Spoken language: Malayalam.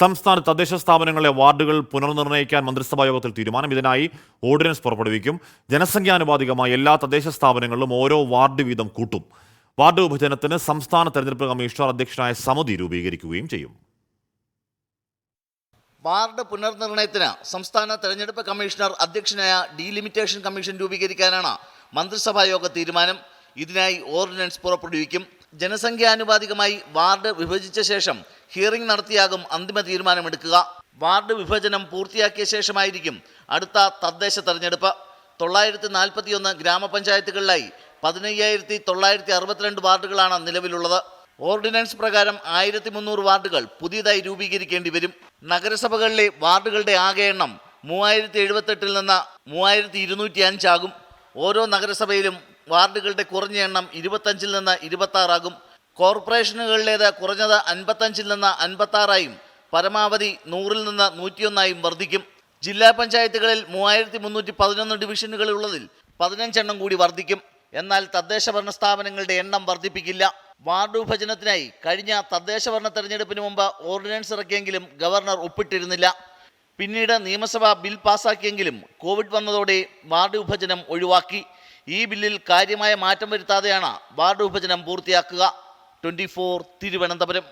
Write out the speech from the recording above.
സംസ്ഥാന തദ്ദേശ സ്ഥാപനങ്ങളിലെ വാർഡുകൾ പുനർനിർണ്ണയിക്കാൻ മന്ത്രിസഭാ യോഗത്തിൽ തീരുമാനം. ഇതിനായി ഓർഡിനൻസ് പുറപ്പെടുവിക്കും. ജനസംഖ്യാനുപാതികമായി എല്ലാ തദ്ദേശ സ്ഥാപനങ്ങളിലും ഓരോ വാർഡ് വീതം കൂട്ടും. വാർഡ് വിഭജനത്തിന് സംസ്ഥാന തെരഞ്ഞെടുപ്പ് കമ്മീഷണർ അധ്യക്ഷനായ സമിതി രൂപീകരിക്കുകയും ചെയ്യും. വാർഡ് പുനർനിർണയത്തിന് സംസ്ഥാന തെരഞ്ഞെടുപ്പ് കമ്മീഷണർ അധ്യക്ഷനായ ഡീലിമിറ്റേഷൻ കമ്മീഷൻ രൂപീകരിക്കാനാണ് മന്ത്രിസഭാ യോഗ തീരുമാനം. ഇതിനായി ഓർഡിനൻസ് പുറപ്പെടുവിക്കും. ജനസംഖ്യാനുപാതികമായി വാർഡ് വിഭജിച്ച ശേഷം ഹിയറിംഗ് നടത്തിയാകും അന്തിമ തീരുമാനമെടുക്കുക. വാർഡ് വിഭജനം പൂർത്തിയാക്കിയ ശേഷമായിരിക്കും അടുത്ത തദ്ദേശ തെരഞ്ഞെടുപ്പ്. 941 ഗ്രാമപഞ്ചായത്തുകളിലായി 15,962 വാർഡുകളാണ് നിലവിലുള്ളത്. ഓർഡിനൻസ് പ്രകാരം 1300 വാർഡുകൾ പുതിയതായി രൂപീകരിക്കേണ്ടി വരും. നഗരസഭകളിലെ വാർഡുകളുടെ ആകെ എണ്ണം 3078 നിന്ന് 3205 ആകും. ഓരോ നഗരസഭയിലും വാർഡുകളുടെ കുറഞ്ഞ എണ്ണം 25 നിന്ന് 26 ആകും. കോർപ്പറേഷനുകളിലേത് കുറഞ്ഞത് 55 നിന്ന് 56ആയും പരമാവധി 100 നിന്ന് 101ആയും വർദ്ധിക്കും. ജില്ലാ പഞ്ചായത്തുകളിൽ 3311 ഡിവിഷനുകളുള്ളതിൽ 15 എണ്ണം കൂടി വർദ്ധിക്കും. എന്നാൽ തദ്ദേശഭരണ സ്ഥാപനങ്ങളുടെ എണ്ണം വർദ്ധിപ്പിക്കില്ല. വാർഡ് വിഭജനത്തിനായി കഴിഞ്ഞ തദ്ദേശഭരണ തെരഞ്ഞെടുപ്പിന് മുമ്പ് ഓർഡിനൻസ് ഇറക്കിയെങ്കിലും ഗവർണർ ഒപ്പിട്ടിരുന്നില്ല. പിന്നീട് നിയമസഭ ബിൽ പാസാക്കിയെങ്കിലും കോവിഡ് വന്നതോടെ വാർഡ് വിഭജനം ഒഴിവാക്കി. ഈ ബില്ലിൽ കാര്യമായ മാറ്റം വരുത്താതെയാണ് വാർഡ് വിഭജനം പൂർത്തിയാക്കുക. 24 തിരുവനന്തപുരം.